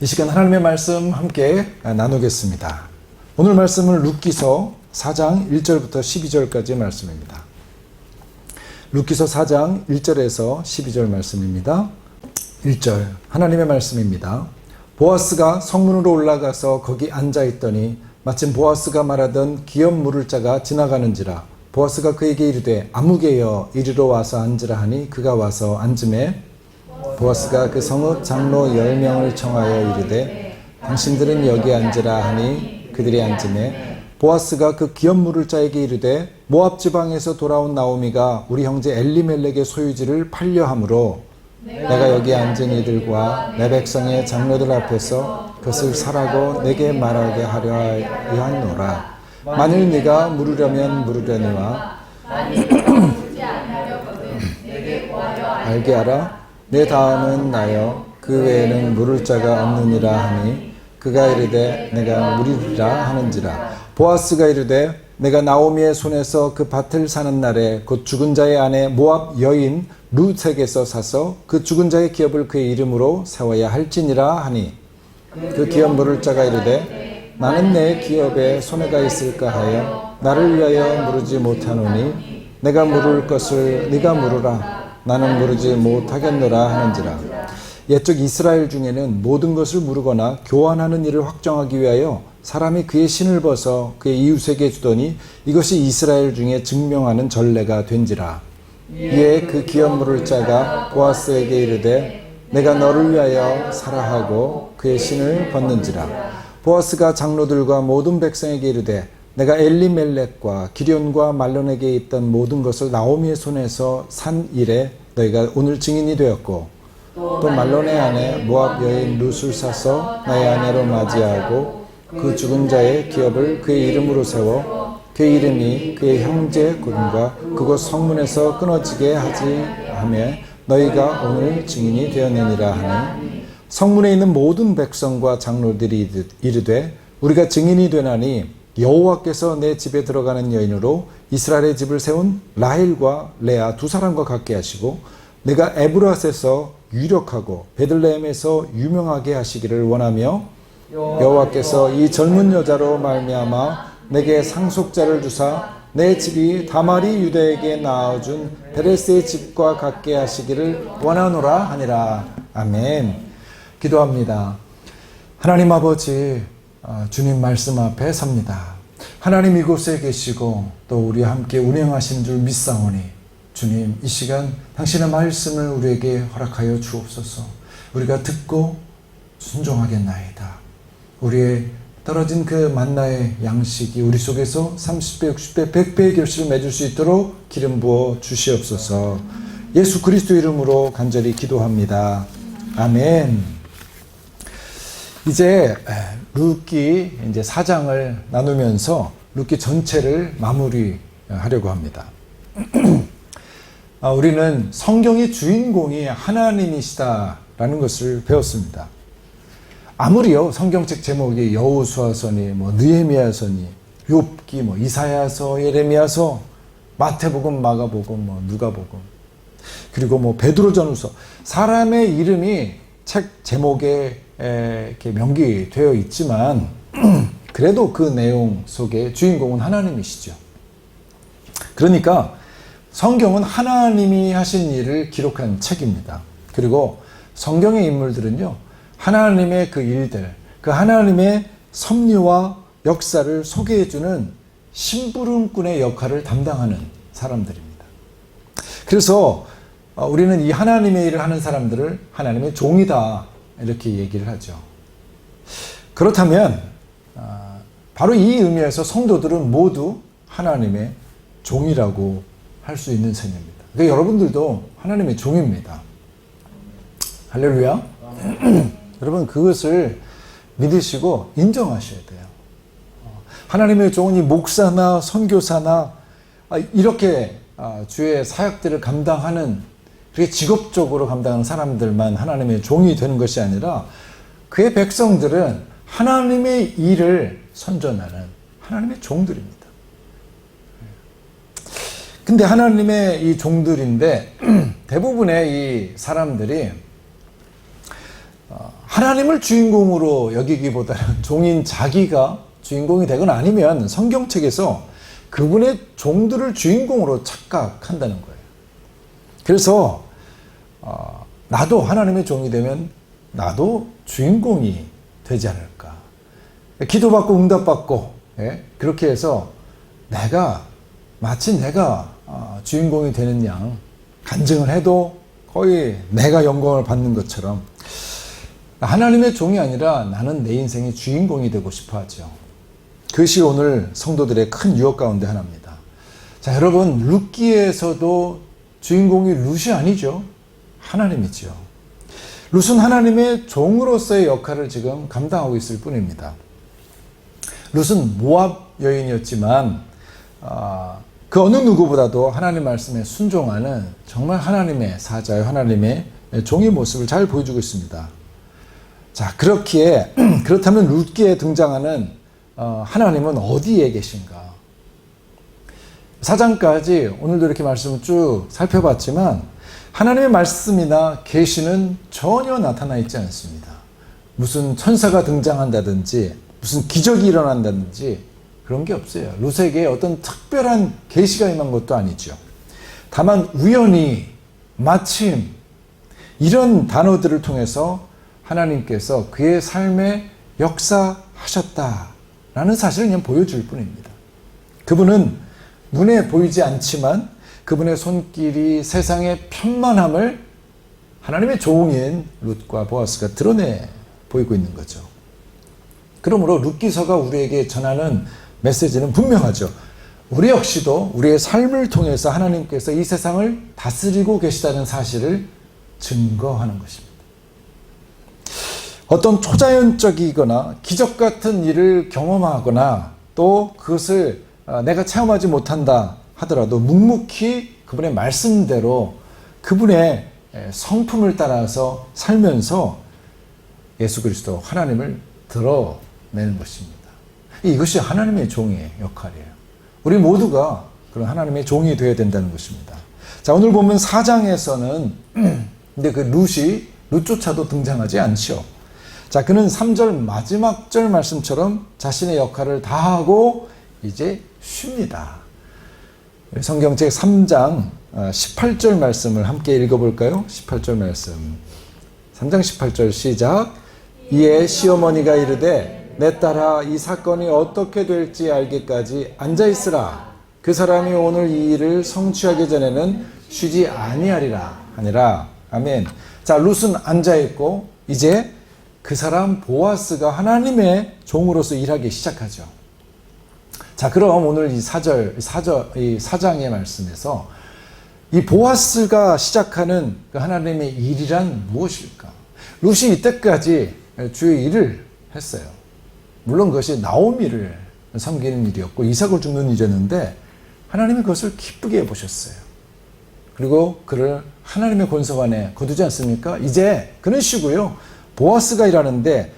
이 시간 하나님의 말씀 함께 나누겠습니다. 오늘 말씀은 룻기서 4장 1절부터 12절까지의 말씀입니다. 룻기서 4장 1절에서 12절 말씀입니다. 1절 하나님의 말씀입니다. 보아스가 성문으로 올라가서 거기 앉아있더니 마침 보아스가 말하던 기업 물을 자가 지나가는지라. 보아스가 그에게 이르되 아무개여 이리로 와서 앉으라 하니 그가 와서 앉음에 보아스가 그 성읍 장로 10명을 청하여 이르되 당신들은 여기 앉으라 하니 그들이 앉음에 보아스가 그 기업 물을 자에게 이르되 모압 지방에서 돌아온 나오미가 우리 형제 엘리멜렉의 소유지를 팔려 함으로 내가 여기 앉은 이들과 내 백성의 장로들 앞에서 그것을 사라고 내게 말하게 하려 하노라. 만일 네가 물으려면 물으려니와 알게 하라. 내 다음은 나여 그 외에는 물을 자가 없느니라 하니 그가 이르되 내가 물으리라 하는지라. 보아스가 이르되 내가 나오미의 손에서 그 밭을 사는 날에 곧 죽은 자의 아내 모압 여인 룻에게서 사서 그 죽은 자의 기업을 그의 이름으로 세워야 할지니라 하니 그 기업 물을 자가 이르되 나는 내 기업에 손해가 있을까 하여 나를 위하여 물으지 못하노니 내가 물을 것을 네가 물으라. 나는 물으지 못하겠노라 하는지라. 옛적 이스라엘 중에는 모든 것을 물으거나 교환하는 일을 확정하기 위하여 사람이 그의 신을 벗어 그의 이웃에게 주더니 이것이 이스라엘 중에 증명하는 전례가 된지라. 이에 그 기업 물을 자가 보아스에게 이르되 내가 너를 위하여 사라 하고 그의 신을 벗는지라. 보아스가 장로들과 모든 백성에게 이르되 내가 엘리멜렉과 기럨과 말론에게 있던 모든 것을 나오미의 손에서 산 일에 너희가 오늘 증인이 되었고 또 말론의 아내 모압 여인 룻을 사서 나의 아내로 맞이하고 그 죽은 자의 기업을 그의 이름으로 세워 그의 이름이 그의 형제 군과 그곳 성문에서 끊어지게 하지 하며 너희가 오늘 증인이 되었느니라 하니 성문에 있는 모든 백성과 장로들이 이르되 우리가 증인이 되나니 여호와께서 내 집에 들어가는 여인으로 이스라엘의 집을 세운 라헬과 레아 두 사람과 같게 하시고 내가 에브라스에서 유력하고 베들레헴에서 유명하게 하시기를 원하며 여호와께서 이 젊은 여자로 말미암아 내게 상속자를 주사 내 집이 다말이 유다에게 낳아준 베레스의 집과 같게 하시기를 원하노라 하니라. 아멘. 기도합니다. 하나님 아버지, 주님 말씀 앞에 섭니다. 하나님 이곳에 계시고 또 우리와 함께 운행하신 줄 믿사오니 주님 이 시간 당신의 말씀을 우리에게 허락하여 주옵소서. 우리가 듣고 순종하겠나이다. 우리의 떨어진 그 만나의 양식이 우리 속에서 30배, 60배, 100배의 결실을 맺을 수 있도록 기름 부어 주시옵소서. 예수 그리스도 이름으로 간절히 기도합니다. 아멘. 이제 룻기 이제 4장을 나누면서 룻기 전체를 마무리하려고 합니다. 우리는 성경의 주인공이 하나님이시다라는 것을 배웠습니다. 아무리요 성경책 제목이 여호수아서니 느헤미야서니 욥기 이사야서 예레미야서 마태복음 마가복음 누가복음 그리고 베드로전후서 사람의 이름이 책 제목에 이렇게 명기되어 있지만 그래도 그 내용 속에 주인공은 하나님이시죠. 그러니까 성경은 하나님이 하신 일을 기록한 책입니다. 그리고 성경의 인물들은요 하나님의 그 일들, 그 하나님의 섭리와 역사를 소개해주는 심부름꾼의 역할을 담당하는 사람들입니다. 그래서 우리는 이 하나님의 일을 하는 사람들을 하나님의 종이다 이렇게 얘기를 하죠. 그렇다면 바로 이 의미에서 성도들은 모두 하나님의 종이라고 할 수 있는 셈입니다. 그러니까 여러분들도 하나님의 종입니다. 할렐루야. 여러분 그것을 믿으시고 인정하셔야 돼요. 하나님의 종은 이 목사나 선교사나 이렇게 주의 사역들을 감당하는 그렇게 직업적으로 감당하는 사람들만 하나님의 종이 되는 것이 아니라 그의 백성들은 하나님의 일을 선전하는 하나님의 종들입니다. 근데 하나님의 이 종들인데 대부분의 이 사람들이 하나님을 주인공으로 여기기보다는 종인 자기가 주인공이 되거나 아니면 성경책에서 그분의 종들을 주인공으로 착각한다는 거예요. 그래서 나도 하나님의 종이 되면 나도 주인공이 되지 않을까. 기도받고 응답받고 그렇게 해서 마치 내가 주인공이 되는 양 간증을 해도 거의 내가 영광을 받는 것처럼 하나님의 종이 아니라 나는 내 인생의 주인공이 되고 싶어 하죠. 그것이 오늘 성도들의 큰 유혹 가운데 하나입니다. 자, 여러분, 룻기에서도 주인공이 룻이 아니죠. 하나님이죠. 룻은 하나님의 종으로서의 역할을 지금 감당하고 있을 뿐입니다. 룻은 모압 여인이었지만 그 어느 누구보다도 하나님 말씀에 순종하는 정말 하나님의 사자요, 하나님의 종의 모습을 잘 보여주고 있습니다. 자, 그렇다면 룻기에 등장하는 하나님은 어디에 계신가? 4장까지 오늘도 이렇게 말씀을 쭉 살펴봤지만 하나님의 말씀이나 계시는 전혀 나타나 있지 않습니다. 무슨 천사가 등장한다든지 무슨 기적이 일어난다든지 그런 게 없어요. 룻에게 어떤 특별한 계시가 임한 것도 아니죠. 다만 우연히 마침 이런 단어들을 통해서 하나님께서 그의 삶에 역사하셨다라는 사실을 그냥 보여줄 뿐입니다. 그분은 눈에 보이지 않지만 그분의 손길이 세상의 편만함을 하나님의 종인 룻과 보아스가 드러내 보이고 있는 거죠. 그러므로 룻기서가 우리에게 전하는 메시지는 분명하죠. 우리 역시도 우리의 삶을 통해서 하나님께서 이 세상을 다스리고 계시다는 사실을 증거하는 것입니다. 어떤 초자연적이거나 기적 같은 일을 경험하거나 또 그것을 내가 체험하지 못한다 하더라도 묵묵히 그분의 말씀대로 그분의 성품을 따라서 살면서 예수 그리스도 하나님을 드러내는 것입니다. 이것이 하나님의 종의 역할이에요. 우리 모두가 그런 하나님의 종이 되어야 된다는 것입니다. 자, 오늘 보면 4장에서는 근데 그 룻조차도 등장하지 않죠. 자, 그는 3절 마지막 절 말씀처럼 자신의 역할을 다하고 이제 쉽니다. 성경책 3장 18절 말씀을 함께 읽어볼까요? 18절 말씀. 3장 18절 시작. 이에 시어머니가 이르되 내 딸아 이 사건이 어떻게 될지 알기까지 앉아있으라. 그 사람이 오늘 이 일을 성취하기 전에는 쉬지 아니하리라 하니라. 아멘. 자, 룻은 앉아있고 이제 그 사람 보아스가 하나님의 종으로서 일하기 시작하죠. 자, 그럼 오늘 이 4장의 말씀에서 이 보아스가 시작하는 그 하나님의 일이란 무엇일까? 룻이 이때까지 주의 일을 했어요. 물론 그것이 나오미를 섬기는 일이었고 이삭을 죽는 일이었는데 하나님이 그것을 기쁘게 보셨어요. 그리고 그를 하나님의 권석 안에 거두지 않습니까? 이제 그는 쉬고요. 보아스가 일하는데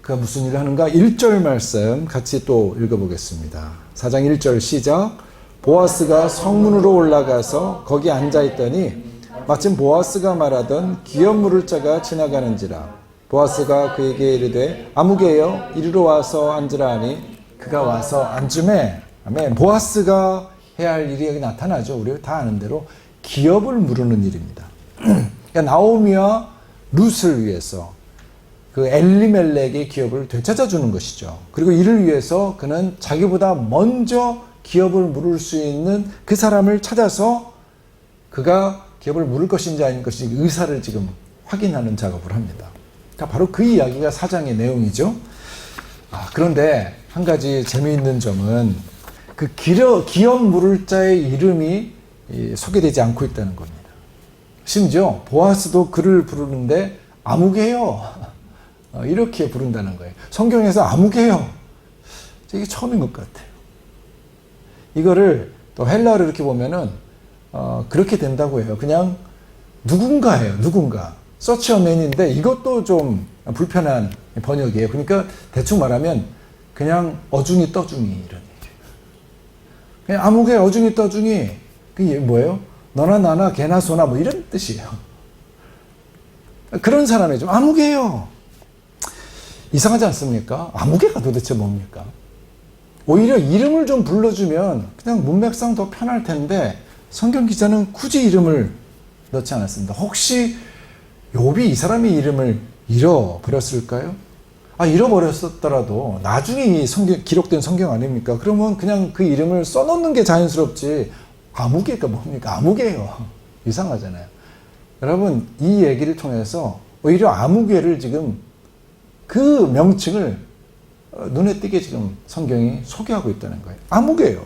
그가 무슨 일을 하는가? 1절 말씀 같이 또 읽어보겠습니다. 4장 1절 시작. 보아스가 성문으로 올라가서 거기 앉아있더니 마침 보아스가 말하던 기업 물을 자가 지나가는지라. 보아스가 그에게 이르되 아무개여 이리로 와서 앉으라 하니 그가 와서 앉으매. 아멘. 보아스가 해야 할 일이 여기 나타나죠. 우리가 다 아는 대로 기업을 물으는 일입니다. 그러니까 나오미와 룻을 위해서 그 엘리멜렉의 기업을 되찾아주는 것이죠. 그리고 이를 위해서 그는 자기보다 먼저 기업을 물을 수 있는 그 사람을 찾아서 그가 기업을 물을 것인지 아닌 것인지 의사를 지금 확인하는 작업을 합니다. 그러니까 바로 그 이야기가 4장의 내용이죠. 그런데 한 가지 재미있는 점은 그 기업 물을 자의 이름이 소개되지 않고 있다는 겁니다. 심지어 보아스도 그를 부르는데 아무개요 이렇게 부른다는 거예요. 성경에서 아무개요 이게 처음인 것 같아요. 이거를 또 헬라어로 이렇게 보면은 그렇게 된다고 해요. 그냥 누군가예요. 누군가. 서치 어맨인데 이것도 좀 불편한 번역이에요. 그러니까 대충 말하면 그냥 어중이 떠중이 이런 얘기예요. 그냥 아무개 어중이 떠중이 그게 뭐예요? 너나 나나 개나 소나 뭐 이런 뜻이에요. 그런 사람이죠. 아무개요. 이상하지 않습니까? 아무개가 도대체 뭡니까? 오히려 이름을 좀 불러주면 그냥 문맥상 더 편할 텐데 성경 기자는 굳이 이름을 넣지 않았습니다. 혹시 욥이 이 사람의 이름을 잃어버렸을까요? 잃어버렸었더라도 나중에 이 기록된 성경 아닙니까? 그러면 그냥 그 이름을 써놓는 게 자연스럽지 아무개가 뭡니까? 아무개예요. 이상하잖아요. 여러분, 이 얘기를 통해서 오히려 아무개를 지금 그 명칭을 눈에 띄게 지금 성경이 소개하고 있다는 거예요. 아무개예요.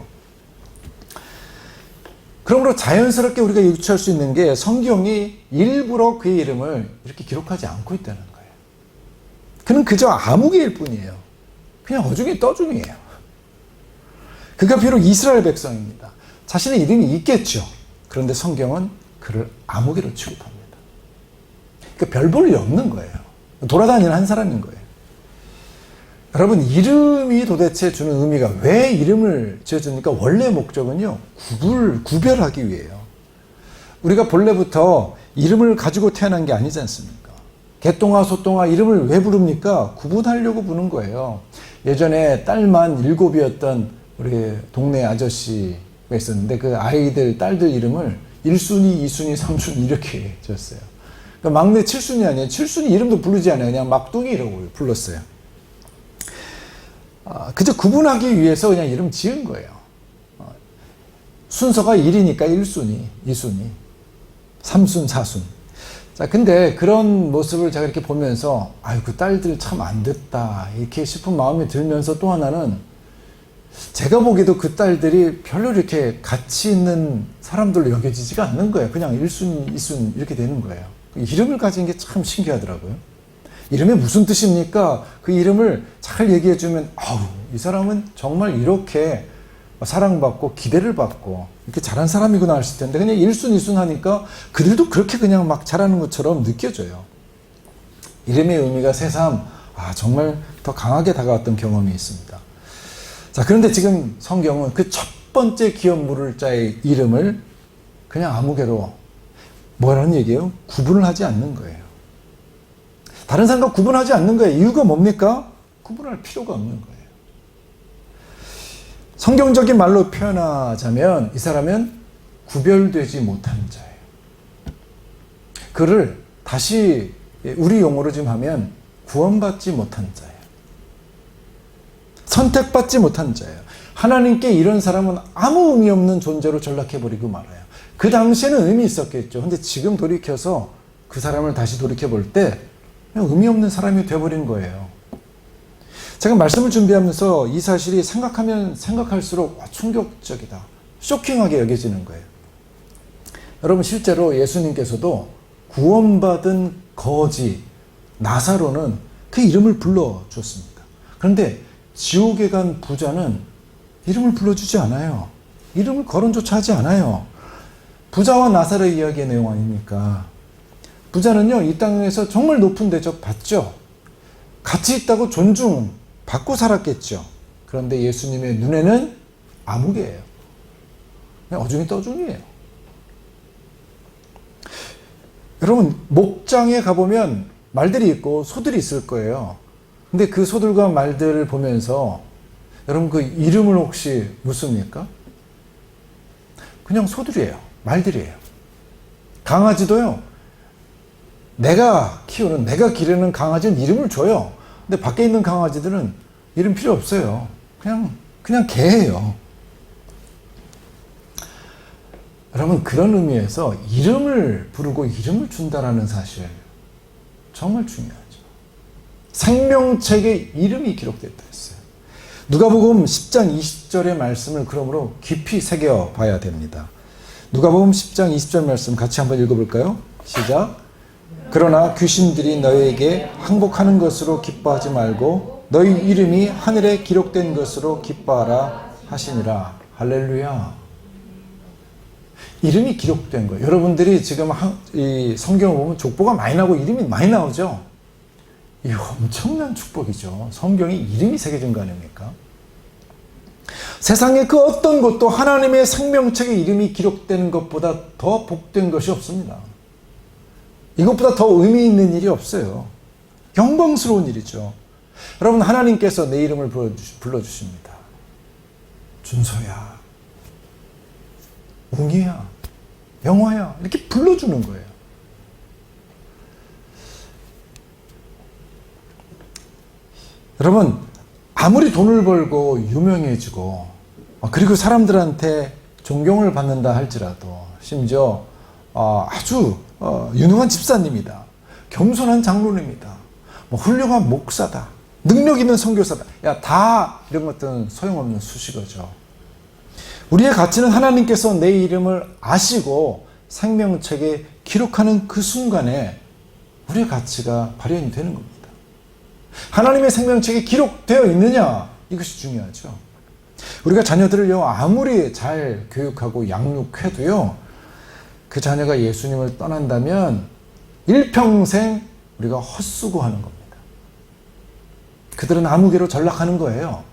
그러므로 자연스럽게 우리가 유추할 수 있는 게 성경이 일부러 그의 이름을 이렇게 기록하지 않고 있다는 거예요. 그는 그저 아무개일 뿐이에요. 그냥 어중이 떠중이에요. 그가 비록 이스라엘 백성입니다. 자신의 이름이 있겠죠. 그런데 성경은 그를 아무개로 취급합니다. 그러니까 별 볼 일 없는 거예요. 돌아다니는 한 사람인 거예요. 여러분, 이름이 도대체 주는 의미가, 왜 이름을 지어줍니까? 원래 목적은요, 구별하기 위해요. 우리가 본래부터 이름을 가지고 태어난 게 아니지 않습니까? 개똥아, 소똥아 이름을 왜 부릅니까? 구분하려고 부르는 거예요. 예전에 딸만 7이었던 우리 동네 아저씨가 있었는데 그 아이들, 딸들 이름을 1순위, 2순위, 3순위 이렇게 지었어요. 그러니까 막내 7순위 아니에요. 7순위 이름도 부르지 않아요. 그냥 막둥이라고 불렀어요. 그저 구분하기 위해서 그냥 이름 지은 거예요. 순서가 1이니까 1순위, 2순위, 3순, 4순. 자, 근데 그런 모습을 제가 이렇게 보면서, 그 딸들 참 안 됐다, 이렇게 싶은 마음이 들면서 또 하나는, 제가 보기에도 그 딸들이 별로 이렇게 가치 있는 사람들로 여겨지지가 않는 거예요. 그냥 1순위, 2순위 이렇게 되는 거예요. 이름을 가진 게 참 신기하더라고요. 이름이 무슨 뜻입니까? 그 이름을 잘 얘기해주면, 이 사람은 정말 이렇게 사랑받고 기대를 받고 이렇게 잘한 사람이구나 할 수 텐데, 그냥 1순, 2순 하니까 그들도 그렇게 그냥 막 잘하는 것처럼 느껴져요. 이름의 의미가 새삼, 정말 더 강하게 다가왔던 경험이 있습니다. 자, 그런데 지금 성경은 그 첫 번째 기업 물을 자의 이름을 그냥 아무개로 뭐라는 얘기예요? 구분을 하지 않는 거예요. 다른 사람과 구분하지 않는 거예요. 이유가 뭡니까? 구분할 필요가 없는 거예요. 성경적인 말로 표현하자면 이 사람은 구별되지 못한 자예요. 그를 다시 우리 용어로 지금 하면 구원받지 못한 자예요. 선택받지 못한 자예요. 하나님께 이런 사람은 아무 의미 없는 존재로 전락해버리고 말아요. 그 당시에는 의미 있었겠죠. 근데 지금 돌이켜서 그 사람을 다시 돌이켜볼 때 그냥 의미 없는 사람이 되어버린 거예요. 제가 말씀을 준비하면서 이 사실이 생각하면 생각할수록 충격적이다, 쇼킹하게 여겨지는 거예요. 여러분, 실제로 예수님께서도 구원받은 거지 나사로는 그 이름을 불러줬습니다. 그런데 지옥에 간 부자는 이름을 불러주지 않아요. 이름을 거론조차 하지 않아요. 부자와 나사로의 이야기의 내용 아닙니까? 부자는요, 이 땅에서 정말 높은 대접 받죠. 가치 있다고 존중받고 살았겠죠. 그런데 예수님의 눈에는 아무개예요. 그냥 어중이 떠중이에요. 여러분, 목장에 가보면 말들이 있고 소들이 있을 거예요. 근데 그 소들과 말들을 보면서 여러분 그 이름을 혹시 묻습니까? 그냥 소들이에요. 말들이에요. 강아지도요, 내가 키우는, 내가 기르는 강아지는 이름을 줘요. 근데 밖에 있는 강아지들은 이름 필요 없어요. 그냥 개예요. 여러분, 그런 의미에서 이름을 부르고 이름을 준다라는 사실 정말 중요하죠. 생명책에 이름이 기록됐다 했어요. 누가복음 10장 20절의 말씀을 그러므로 깊이 새겨봐야 됩니다. 누가복음 10장 20절 말씀 같이 한번 읽어볼까요? 시작. 그러나 귀신들이 너희에게 항복하는 것으로 기뻐하지 말고 너희 이름이 하늘에 기록된 것으로 기뻐하라 하시니라. 할렐루야. 이름이 기록된 거예요. 여러분들이 지금 이 성경을 보면 족보가 많이 나오고 이름이 많이 나오죠. 이거 엄청난 축복이죠. 성경에 이름이 새겨진 거 아닙니까? 세상에 그 어떤 것도 하나님의 생명책에 이름이 기록되는 것보다 더 복된 것이 없습니다. 이것보다 더 의미 있는 일이 없어요. 영광스러운 일이죠. 여러분, 하나님께서 내 이름을 불러주십니다. 준서야, 웅이야, 영화야, 이렇게 불러주는 거예요. 여러분, 아무리 돈을 벌고 유명해지고 그리고 사람들한테 존경을 받는다 할지라도, 심지어 아주 유능한 집사님이다, 겸손한 장로님이다, 훌륭한 목사다, 능력 있는 선교사다, 다 이런 것들은 소용없는 수식어죠. 우리의 가치는 하나님께서 내 이름을 아시고 생명책에 기록하는 그 순간에 우리의 가치가 발현이 되는 겁니다. 하나님의 생명책에 기록되어 있느냐, 이것이 중요하죠. 우리가 자녀들을요, 아무리 잘 교육하고 양육해도요, 그 자녀가 예수님을 떠난다면 일평생 우리가 헛수고하는 겁니다. 그들은 아무개로 전락하는 거예요.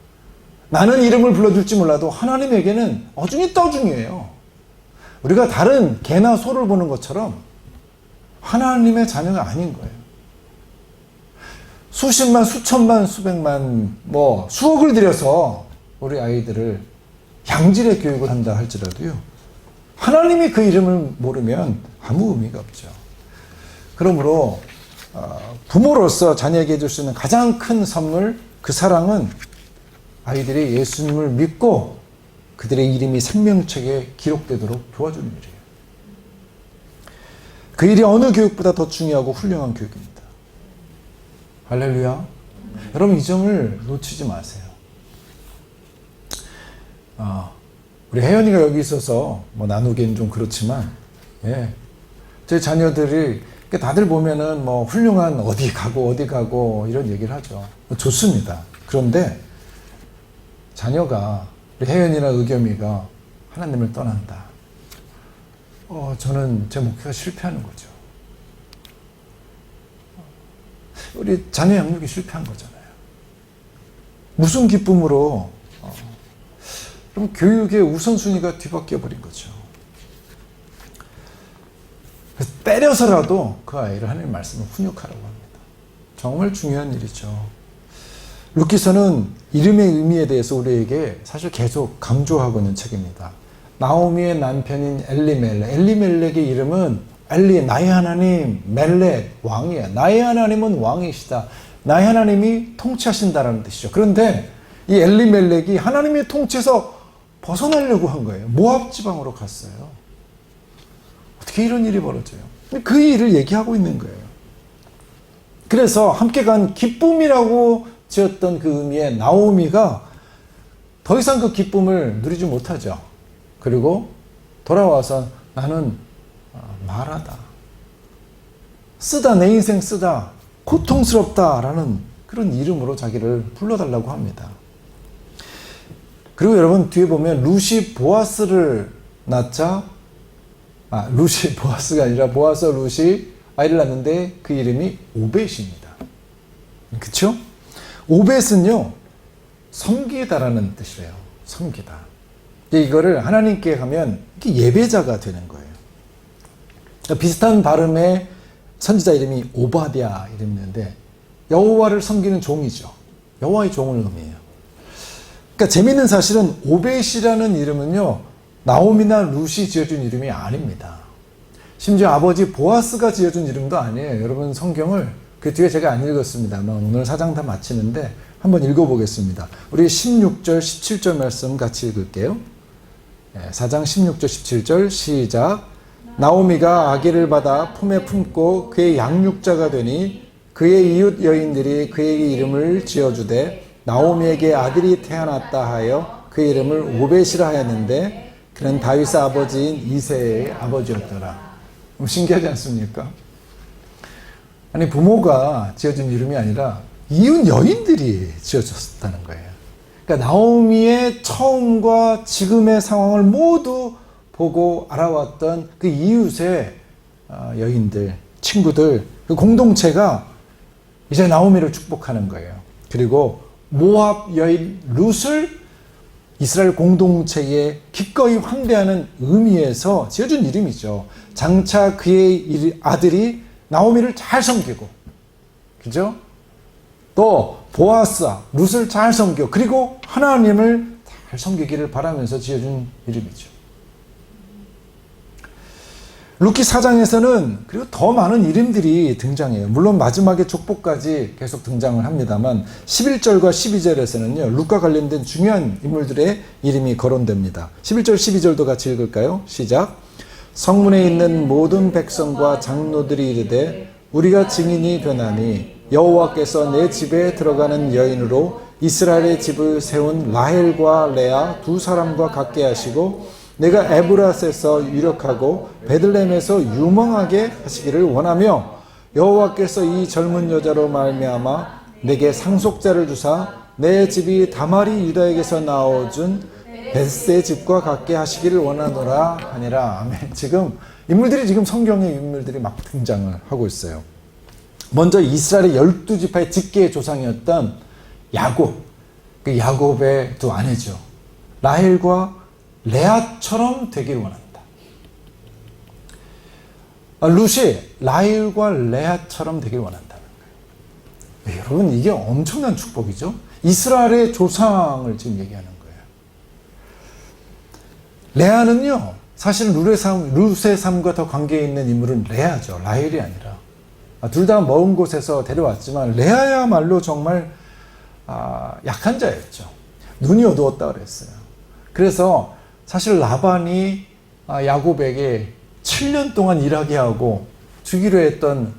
나는 이름을 불러줄지 몰라도 하나님에게는 어중이 떠중이에요. 우리가 다른 개나 소를 보는 것처럼 하나님의 자녀가 아닌 거예요. 수십만, 수천만, 수백만, 수억을 들여서 우리 아이들을 양질의 교육을 한다 할지라도요, 하나님이 그 이름을 모르면 아무 의미가 없죠. 그러므로 부모로서 자녀에게 줄 수 있는 가장 큰 선물, 그 사랑은 아이들이 예수님을 믿고 그들의 이름이 생명책에 기록되도록 도와주는 일이에요. 그 일이 어느 교육보다 더 중요하고 훌륭한 교육입니다. 할렐루야. 여러분, 이 점을 놓치지 마세요. 우리 혜연이가 여기 있어서 나누기는 좀 그렇지만, 제 자녀들이 다들 보면은 훌륭한 어디 가고 이런 얘기를 하죠. 좋습니다. 그런데 자녀가, 우리 혜연이나 의겸이가 하나님을 떠난다, 저는 제 목표가 실패하는 거죠. 우리 자녀 양육이 실패한 거잖아요. 무슨 기쁨으로 그럼 교육의 우선순위가 뒤바뀌어 버린 거죠. 그래서 때려서라도 그 아이를 하나님의 말씀을 훈육하라고 합니다. 정말 중요한 일이죠. 룻기서는 이름의 의미에 대해서 우리에게 사실 계속 강조하고 있는 책입니다. 나오미의 남편인 엘리멜렉의 이름은 엘리, 나의 하나님, 멜렉, 왕이야. 나의 하나님은 왕이시다. 나의 하나님이 통치하신다라는 뜻이죠. 그런데 이 엘리멜렉이 하나님의 통치에서 벗어나려고 한 거예요. 모압 지방으로 갔어요. 어떻게 이런 일이 벌어져요? 그 일을 얘기하고 있는 거예요. 그래서 함께 간 기쁨이라고 지었던 그 의미의 나오미가 더 이상 그 기쁨을 누리지 못하죠. 그리고 돌아와서 나는 말하다, 쓰다, 내 인생 쓰다, 고통스럽다라는 그런 이름으로 자기를 불러달라고 합니다. 그리고 여러분, 뒤에 보면 룻이 보아스를 낳자, 룻이 보아스가 아니라 보아스와 룻이 아이를 낳는데 그 이름이 오벳입니다. 그쵸? 오벳은요, 섬기다라는 뜻이래요. 섬기다. 이거를 하나님께 가면 예배자가 되는 거예요. 비슷한 발음의 선지자 이름이 오바댜 이름이 있는데, 여호와를 섬기는 종이죠. 여호와의 종을 의미해요. 그러니까 재미있는 사실은 오벳이라는 이름은요, 나오미나 룻이 지어준 이름이 아닙니다. 심지어 아버지 보아스가 지어준 이름도 아니에요. 여러분, 성경을 그 뒤에 제가 안 읽었습니다만 오늘 4장 다 마치는데 한번 읽어보겠습니다. 우리 16절, 17절 말씀 같이 읽을게요. 4장 16절, 17절 시작. 나오미가 아기를 받아 품에 품고 그의 양육자가 되니 그의 이웃 여인들이 그에게 이름을 지어주되 나오미에게 아들이 태어났다 하여 그 이름을 오벳이라 하였는데 그는 다윗의 아버지인 이새의 아버지였더라. 신기하지 않습니까? 아니, 부모가 지어준 이름이 아니라 이웃 여인들이 지어줬다는 거예요. 그러니까 나오미의 처음과 지금의 상황을 모두 보고 알아왔던 그 이웃의 여인들, 친구들, 그 공동체가 이제 나오미를 축복하는 거예요. 그리고 모압 여인 룻을 이스라엘 공동체에 기꺼이 환대하는 의미에서 지어준 이름이죠. 장차 그의 아들이 나오미를 잘 섬기고, 그죠? 또 보아스, 룻을 잘 섬겨 그리고 하나님을 잘 섬기기를 바라면서 지어준 이름이죠. 룻기 4장에서는 그리고 더 많은 이름들이 등장해요. 물론 마지막에 족보까지 계속 등장을 합니다만 11절과 12절에서는요. 룻과 관련된 중요한 인물들의 이름이 거론됩니다. 11절 12절도 같이 읽을까요? 시작. 성문에 있는 모든 백성과 장로들이 이르되 우리가 증인이 변하니 여호와께서 내 집에 들어가는 여인으로 이스라엘의 집을 세운 라헬과 레아 두 사람과 같게 하시고 내가 에브라스에서 유력하고 베들레헴에서 유명하게 하시기를 원하며 여호와께서 이 젊은 여자로 말미암아 내게 상속자를 주사 내 집이 다말이 유다에게서 나와준 벳의 집과 같게 하시기를 원하노라 하니라. 아멘. 지금 성경의 인물들이 막 등장을 하고 있어요. 먼저 이스라엘의 12지파의 직계의 조상이었던 야곱, 그 야곱의 두 아내죠. 라헬과 레아처럼 되기를 원한다. 룻이 라헬과 레아처럼 되기를 원한다는 거예요. 여러분, 이게 엄청난 축복이죠. 이스라엘의 조상을 지금 얘기하는 거예요. 레아는요, 사실 룻의 삶과 더 관계 있는 인물은 레아죠. 라헬이 아니라. 둘 다 먼 곳에서 데려왔지만 레아야말로 정말 약한 자였죠. 눈이 어두웠다 그랬어요. 그래서 사실 라반이 야곱에게 7년 동안 일하게 하고 주기로 했던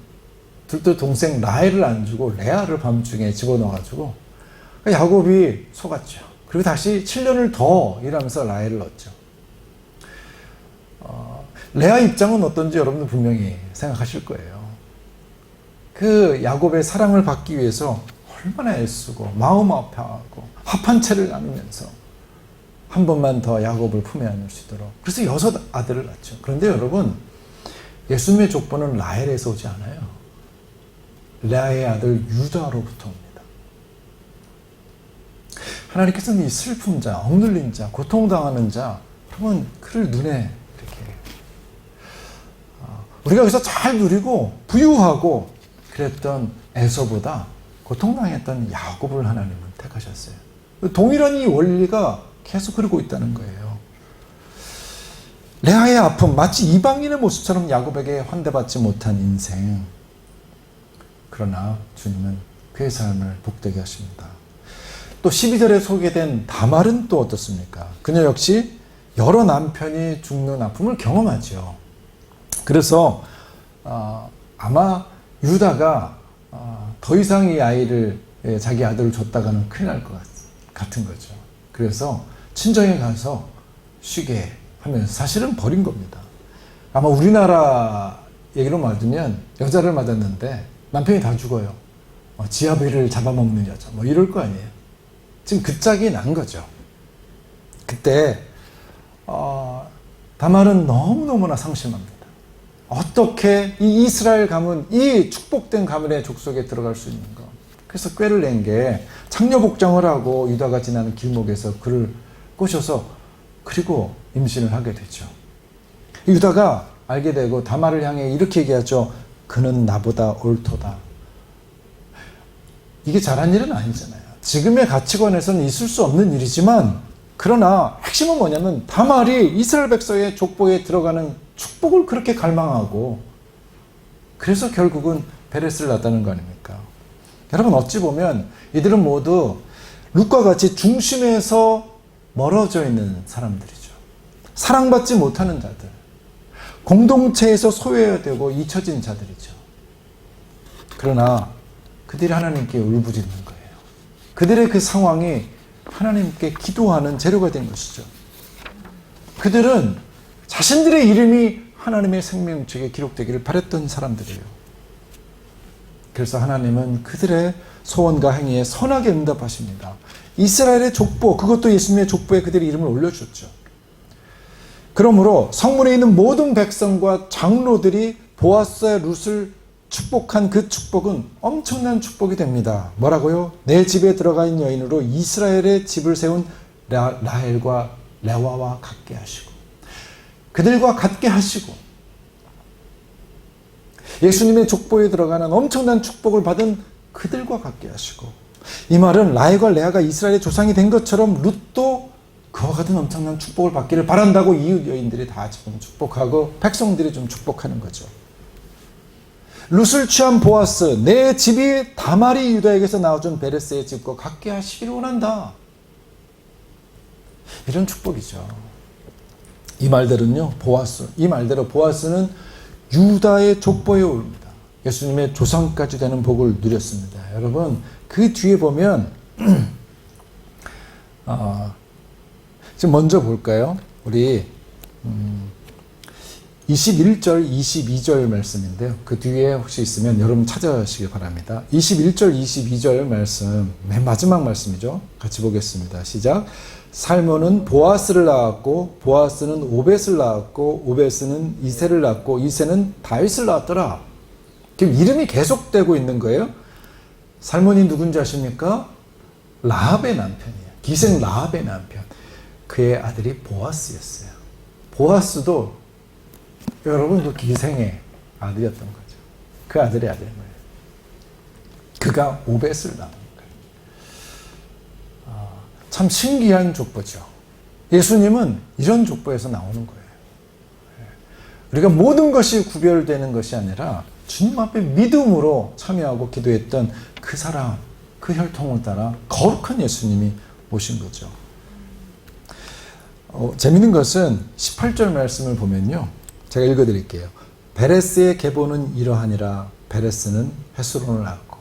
둘째 동생 라헬을 안 주고 레아를 밤중에 집어넣어가지고 야곱이 속았죠. 그리고 다시 7년을 더 일하면서 라헬을 얻죠. 레아 입장은 어떤지 여러분들 분명히 생각하실 거예요. 그 야곱의 사랑을 받기 위해서 얼마나 애쓰고 마음 아파하고 합한 채를 나누면서 한 번만 더 야곱을 품에 안을 수 있도록. 그래서 6 아들을 낳죠. 그런데 여러분, 예수님의 족보는 라헬에서 오지 않아요. 레아의 아들 유다로부터 옵니다. 하나님께서는 이 슬픈 자, 억눌린 자, 고통당하는 자, 여러분 그를 눈에 이렇게 우리가 여기서 잘 누리고 부유하고 그랬던 에서보다 고통당했던 야곱을 하나님은 택하셨어요. 동일한 이 원리가 계속 흐르고 있다는 거예요. 레아의 아픔, 마치 이방인의 모습처럼 야곱에게 환대받지 못한 인생. 그러나 주님은 그의 삶을 복되게 하십니다. 또 12절에 소개된 다말은 또 어떻습니까? 그녀 역시 여러 남편이 죽는 아픔을 경험하죠. 그래서 아마 유다가 더 이상 이 아이를, 자기 아들을 줬다가는 큰일 날 것 같은 거죠. 그래서 친정에 가서 쉬게 하면서 사실은 버린 겁니다. 아마 우리나라 얘기로 맞으면 여자를 맞았는데 남편이 다 죽어요. 지아비를 잡아먹는 여자 뭐 이럴 거 아니에요. 지금 그 짝이 난 거죠. 그때 다말은 너무너무나 상심합니다. 어떻게 이 이스라엘 가문, 이 축복된 가문의 족속에 들어갈 수 있는가. 그래서 꾀를 낸 게 창녀복장을 하고 유다가 지나는 길목에서 그를 꼬셔서 그리고 임신을 하게 되죠. 유다가 알게 되고 다말을 향해 이렇게 얘기하죠. 그는 나보다 옳도다. 이게 잘한 일은 아니잖아요. 지금의 가치관에서는 있을 수 없는 일이지만 그러나 핵심은 뭐냐면 다말이 이스라엘 백성의 족보에 들어가는 축복을 그렇게 갈망하고 그래서 결국은 베레스를 낳았다는 거 아닙니까? 여러분 어찌 보면 이들은 모두 룻과 같이 중심에서 멀어져 있는 사람들이죠. 사랑받지 못하는 자들, 공동체에서 소외되고 잊혀진 자들이죠. 그러나 그들이 하나님께 울부짖는 거예요. 그들의 그 상황이 하나님께 기도하는 재료가 된 것이죠. 그들은 자신들의 이름이 하나님의 생명책에 기록되기를 바랬던 사람들이에요. 그래서 하나님은 그들의 소원과 행위에 선하게 응답하십니다. 이스라엘의 족보, 그것도 예수님의 족보에 그들의 이름을 올려주셨죠. 그러므로 성문에 있는 모든 백성과 장로들이 보아스와 룻을 축복한 그 축복은 엄청난 축복이 됩니다. 뭐라고요? 내 집에 들어가 있는 여인으로 이스라엘의 집을 세운 라헬과 레와와 같게 하시고 그들과 같게 하시고 예수님의 족보에 들어가는 엄청난 축복을 받은 그들과 같게 하시고, 이 말은 라헬과 레아가 이스라엘의 조상이 된 것처럼 룻도 그와 같은 엄청난 축복을 받기를 바란다고 이웃 여인들이 다 지금 축복하고 백성들이 좀 축복하는 거죠. 룻을 취한 보아스, 내 집이 다말이 유다에게서 나와준 베레스의 집과 같게 하시기를 원한다. 이런 축복이죠. 이 말대로는요, 이 말대로 보아스는 유다의 족보에 오릅니다. 예수님의 조상까지 되는 복을 누렸습니다. 여러분, 그 뒤에 보면 지금 먼저 볼까요? 우리 21절, 22절 말씀인데요. 그 뒤에 혹시 있으면 여러분 찾아시길 바랍니다. 21절, 22절 말씀, 맨 마지막 말씀이죠. 같이 보겠습니다. 시작. 살몬은 보아스를 낳았고, 보아스는 오벳을 낳았고, 오벳은 이새를 낳았고, 이새는 다윗을 낳았더라. 지금 이름이 계속되고 있는 거예요. 살몬이 누군지 아십니까? 라합의 남편이에요. 기생 라합의 남편. 그의 아들이 보아스였어요. 보아스도 여러분 그 기생의 아들이었던 거죠. 그 아들의 아들인 거예요. 그가 오벳을 낳은 거예요. 참 신기한 족보죠. 예수님은 이런 족보에서 나오는 거예요. 우리가 모든 것이 구별되는 것이 아니라 주님 앞에 믿음으로 참여하고 기도했던 그 사람, 그 혈통을 따라 거룩한 예수님이 오신 거죠. 재밌는 것은 18절 말씀을 보면요. 제가 읽어드릴게요. 베레스의 계보는 이러하니라. 베레스는 헤스론을 낳았고.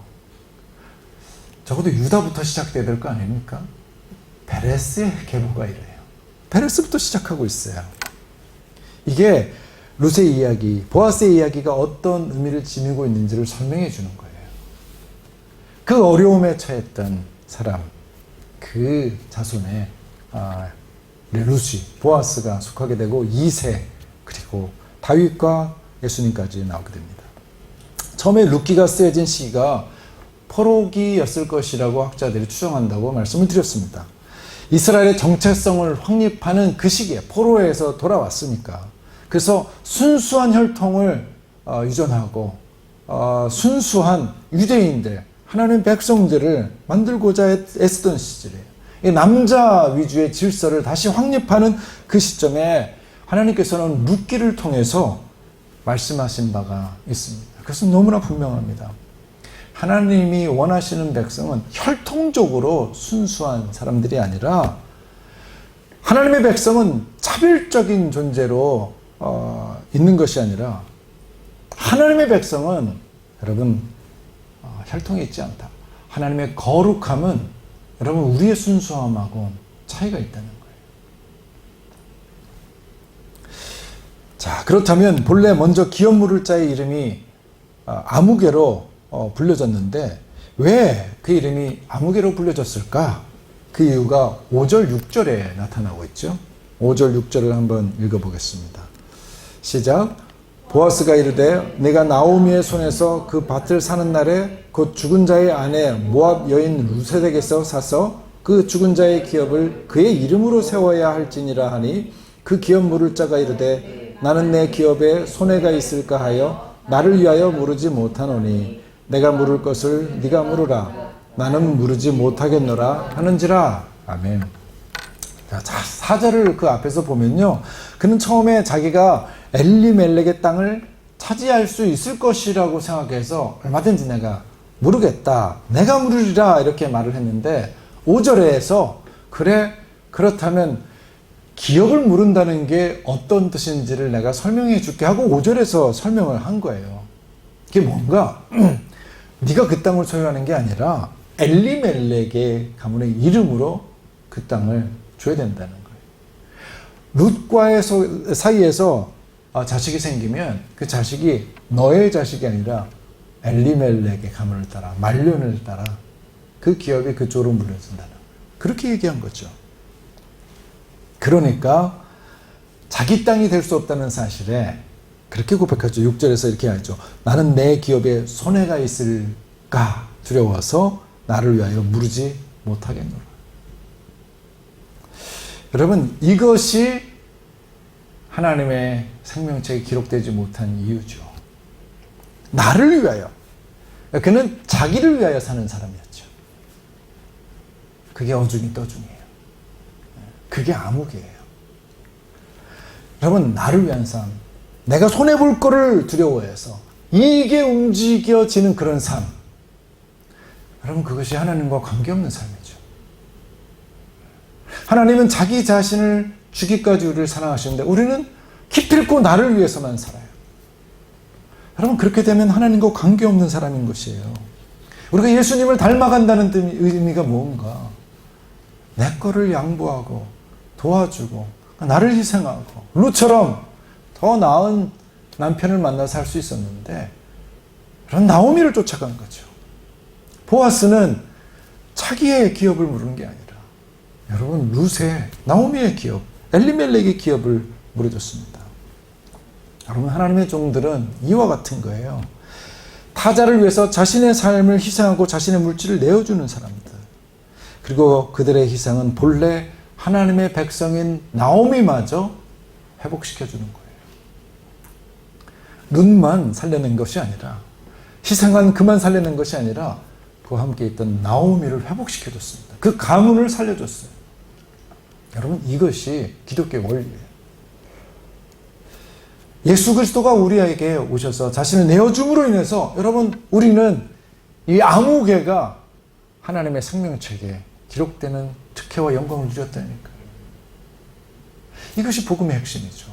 적어도 유다부터 시작돼야 될 거 아닙니까? 베레스의 계보가 이래요. 베레스부터 시작하고 있어요. 이게 룻의 이야기, 보아스의 이야기가 어떤 의미를 지니고 있는지를 설명해 주는 거예요. 그 어려움에 처했던 사람, 그 자손에 룻이, 보아스가 속하게 되고 이새, 그리고 다윗과 예수님까지 나오게 됩니다. 처음에 룻기가 쓰여진 시기가 포로기였을 것이라고 학자들이 추정한다고 말씀을 드렸습니다. 이스라엘의 정체성을 확립하는 그 시기에 포로에서 돌아왔으니까. 그래서 순수한 혈통을 유전하고 순수한 유대인들, 하나님의 백성들을 만들고자 애쓰던 시절이에요. 이 남자 위주의 질서를 다시 확립하는 그 시점에 하나님께서는 룻기를 통해서 말씀하신 바가 있습니다. 그래서 너무나 분명합니다. 하나님이 원하시는 백성은 혈통적으로 순수한 사람들이 아니라 하나님의 백성은 차별적인 존재로 있는 것이 아니라 하나님의 백성은 여러분 혈통이 있지 않다. 하나님의 거룩함은 여러분 우리의 순수함하고 차이가 있다는 거예요. 자, 그렇다면 본래 먼저 기업 물을 자의 이름이 아무개로 불려졌는데 왜 그 이름이 아무개로 불려졌을까? 그 이유가 5절, 6절에 나타나고 있죠. 5절, 6절을 한번 읽어보겠습니다. 시작. 보아스가 이르되 내가 나오미의 손에서 그 밭을 사는 날에 곧 죽은 자의 아내 모압 여인 룻에게서 사서 그 죽은 자의 기업을 그의 이름으로 세워야 할지니라 하니 그 기업 물을 자가 이르되 나는 내 기업에 손해가 있을까 하여 나를 위하여 물으지 못하노니 내가 물을 것을 네가 물으라 나는 물으지 못하겠노라 하는지라. 아멘. 자, 4절을 그 앞에서 보면요. 그는 처음에 자기가 엘리멜렉의 땅을 차지할 수 있을 것이라고 생각해서 얼마든지 내가 물으겠다. 내가 물으리라 이렇게 말을 했는데 5절에서 그래 그렇다면 기업을 물은다는 게 어떤 뜻인지를 내가 설명해 줄게 하고 5절에서 설명을 한 거예요. 그게 뭔가 네가 그 땅을 소유하는 게 아니라 엘리멜렉의 가문의 이름으로 그 땅을 줘야 된다는 거예요. 룻과의 사이에서 자식이 생기면 그 자식이 너의 자식이 아니라 엘리멜렉의 가문을 따라 말년을 따라 그 기업이 그쪽으로 물려진다는 거예요. 그렇게 얘기한 거죠. 그러니까 자기 땅이 될 수 없다는 사실에 그렇게 고백하죠. 6절에서 이렇게 하죠. 나는 내 기업에 손해가 있을까 두려워서 나를 위하여 물으지 못하겠노라. 여러분 이것이 하나님의 생명책에 기록되지 못한 이유죠. 나를 위하여 그는 자기를 위하여 사는 사람이었죠. 그게 어중이 떠중이에요. 그게 암흑이에요. 여러분, 나를 위한 삶, 내가 손해볼 거를 두려워해서 이게 움직여지는 그런 삶, 여러분, 그것이 하나님과 관계없는 삶이죠. 하나님은 자기 자신을 주기까지 우리를 사랑하시는데 우리는 기필코 나를 위해서만 살아요. 여러분, 그렇게 되면 하나님과 관계없는 사람인 것이에요. 우리가 예수님을 닮아간다는 의미가 뭔가? 내 거를 양보하고 도와주고 나를 희생하고 룻처럼 더 나은 남편을 만나서 살 수 있었는데 그런 나오미를 쫓아간 거죠. 보아스는 자기의 기업을 물은 게 아니라 여러분, 룻의, 나오미의 기업, 엘리멜렉의 기업을 물어줬습니다. 여러분, 하나님의 종들은 이와 같은 거예요. 타자를 위해서 자신의 삶을 희생하고 자신의 물질을 내어주는 사람들. 그리고 그들의 희생은 본래 하나님의 백성인 나오미마저 회복시켜주는 거예요. 룻만 살려낸 것이 아니라, 희생한 그만 살려낸 것이 아니라 그와 함께 있던 나오미를 회복시켜줬습니다. 그 가문을 살려줬어요. 여러분, 이것이 기독교의 원리예요. 예수 그리스도가 우리에게 오셔서 자신을 내어줌으로 인해서 여러분, 우리는 이 암흑애가 하나님의 생명책에 기록되는 특혜와 영광을 누렸다니까요. 이것이 복음의 핵심이죠.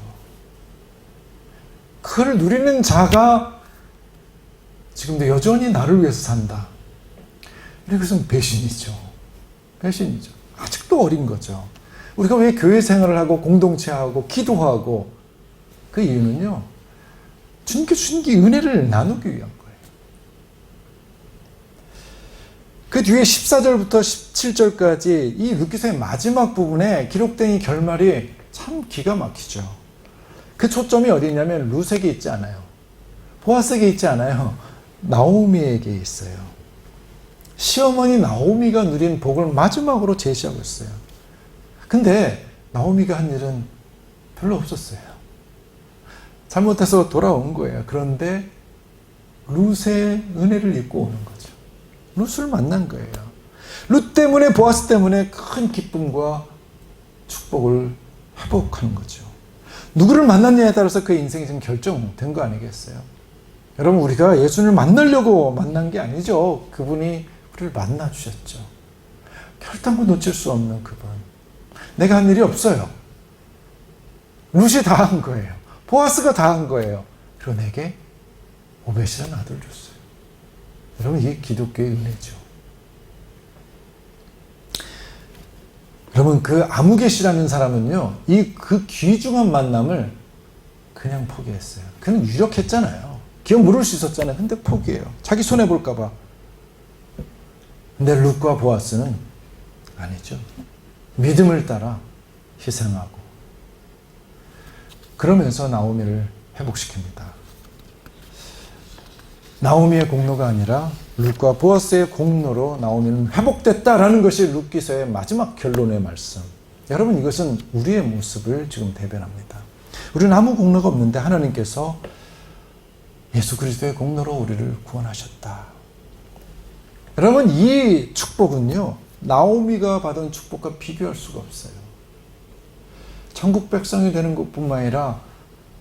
그걸 누리는 자가 지금도 여전히 나를 위해서 산다. 이것은 배신이죠. 배신이죠. 아직도 어린 거죠. 우리가 왜 교회 생활을 하고 공동체하고 기도하고, 그 이유는요, 주님께 주신 그 은혜를 나누기 위한 거예요. 그 뒤에 14절부터 17절까지 이 룻기서의 마지막 부분에 기록된 이 결말이 참 기가 막히죠. 그 초점이 어디 있냐면 룻에게 있지 않아요. 보아스에게 있지 않아요. 나오미에게 있어요. 시어머니 나오미가 누린 복을 마지막으로 제시하고 있어요. 근데 나오미가 한 일은 별로 없었어요. 잘못해서 돌아온 거예요. 그런데 룻의 은혜를 입고 오는 거죠. 룻을 만난 거예요. 룻 때문에, 보아스 때문에 큰 기쁨과 축복을 회복하는 거죠. 누구를 만났냐에 따라서 그의 인생이 지금 결정된 거 아니겠어요? 여러분, 우리가 예수님을 만나려고 만난 게 아니죠. 그분이 우리를 만나주셨죠. 결단코 놓칠 수 없는 그분. 내가 한 일이 없어요. 룻이 다 한 거예요. 보아스가 다 한 거예요. 그리고 내게 오벳이라는 아들을 줬어요. 여러분, 이게 기독교의 은혜죠. 여러분, 그 아무겟이라는 사람은요, 그 귀중한 만남을 그냥 포기했어요. 그는 유력했잖아요. 기업 물을 수 있었잖아요. 근데 포기해요. 자기 손해볼까봐. 근데 룻과 보아스는 아니죠. 믿음을 따라 희생하고 그러면서 나오미를 회복시킵니다. 나오미의 공로가 아니라 룻과 보아스의 공로로 나오미는 회복됐다라는 것이 룻기서의 마지막 결론의 말씀. 여러분, 이것은 우리의 모습을 지금 대변합니다. 우리는 아무 공로가 없는데 하나님께서 예수 그리스도의 공로로 우리를 구원하셨다. 여러분, 이 축복은요, 나오미가 받은 축복과 비교할 수가 없어요. 천국 백성이 되는 것뿐만 아니라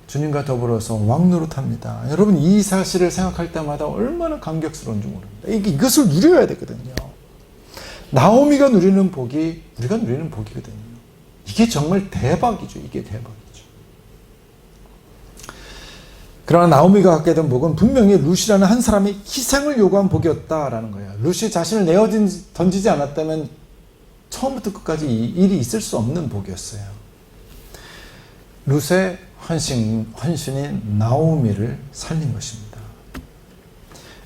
주님과 더불어서 왕노릇합니다. 여러분, 이 사실을 생각할 때마다 얼마나 감격스러운지 모릅니다. 이것을 누려야 되거든요. 나오미가 누리는 복이 우리가 누리는 복이거든요. 이게 정말 대박이죠. 이게 대박이죠. 그러나 나오미가 갖게 된 복은 분명히 룻이라는 한 사람이 희생을 요구한 복이었다라는 거예요. 룻이 자신을 내어 던지지 않았다면 처음부터 끝까지 이 일이 있을 수 없는 복이었어요. 룻의 헌신인 나오미를 살린 것입니다.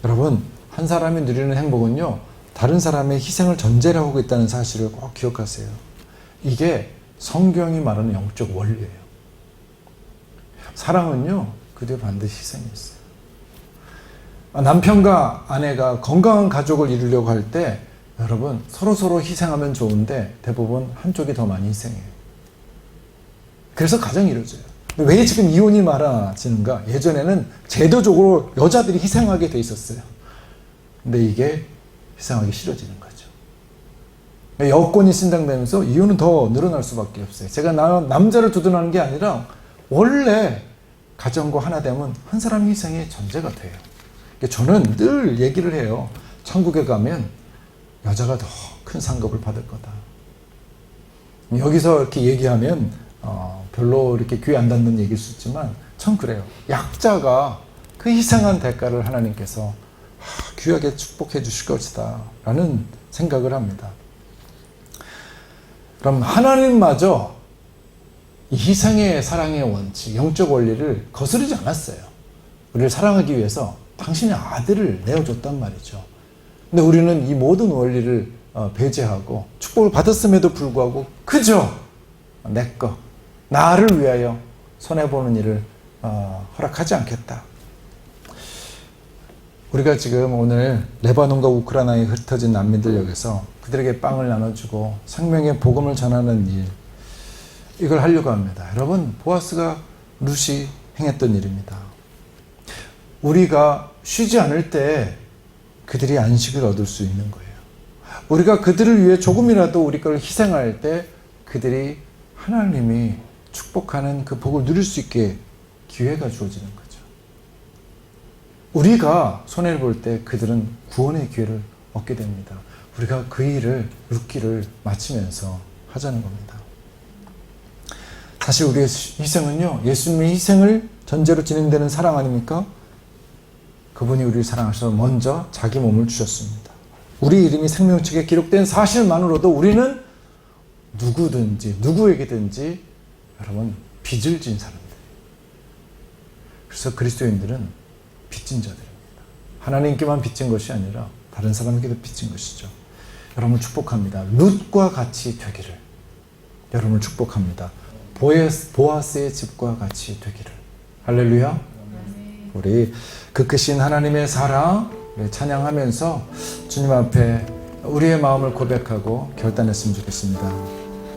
여러분, 한 사람이 누리는 행복은요, 다른 사람의 희생을 전제로 하고 있다는 사실을 꼭 기억하세요. 이게 성경이 말하는 영적 원리예요. 사랑은요, 그 뒤에 반드시 희생이 있어요. 남편과 아내가 건강한 가족을 이루려고 할 때 여러분, 서로 희생하면 좋은데 대부분 한쪽이 더 많이 희생해요. 그래서 가정이 이루어져요. 왜 지금 이혼이 많아지는가? 예전에는 제도적으로 여자들이 희생하게 돼 있었어요. 근데 이게 희생하기 싫어지는 거죠. 여건이 신장되면서 이유는 더 늘어날 수밖에 없어요. 제가 남자를 두둔하는 게 아니라 원래 가정과 하나 되면 한 사람 희생의 전제가 돼요. 저는 늘 얘기를 해요. 천국에 가면 여자가 더 큰 상급을 받을 거다. 여기서 이렇게 얘기하면 별로 이렇게 귀에 안 닿는 얘기일 수 있지만 전 그래요. 약자가 그 희생한 대가를 하나님께서 귀하게 축복해 주실 것이다 라는 생각을 합니다. 그럼 하나님마저 이 희생의 사랑의 원칙, 영적 원리를 거스르지 않았어요. 우리를 사랑하기 위해서 당신의 아들을 내어줬단 말이죠. 근데 우리는 이 모든 원리를 배제하고 축복을 받았음에도 불구하고 그저 내 거, 나를 위하여 손해보는 일을 허락하지 않겠다. 우리가 지금 오늘 레바논과 우크라이나에 흩어진 난민들 역에서 그들에게 빵을 나눠주고 생명의 복음을 전하는 일, 이걸 하려고 합니다. 여러분, 보아스가 룻이 행했던 일입니다. 우리가 쉬지 않을 때 그들이 안식을 얻을 수 있는 거예요. 우리가 그들을 위해 조금이라도 우리 걸 희생할 때 그들이 하나님이 축복하는 그 복을 누릴 수 있게 기회가 주어지는 거죠. 우리가 손해를 볼 때 그들은 구원의 기회를 얻게 됩니다. 우리가 그 일을 룻기를 마치면서 하자는 겁니다. 사실 우리의 희생은요, 예수님의 희생을 전제로 진행되는 사랑 아닙니까? 그분이 우리를 사랑하셔서 먼저 자기 몸을 주셨습니다. 우리 이름이 생명책에 기록된 사실만으로도 우리는 누구든지 누구에게든지 여러분 빚을 진 사람들. 그래서 그리스도인들은 빚진 자들입니다. 하나님께만 빚진 것이 아니라 다른 사람에게도 빚진 것이죠. 여러분을 축복합니다. 룻과 같이 되기를 여러분을 축복합니다. 보아스의 집과 같이 되기를. 할렐루야. 우리 그 크신 하나님의 사랑 찬양하면서 주님 앞에 우리의 마음을 고백하고 결단했으면 좋겠습니다.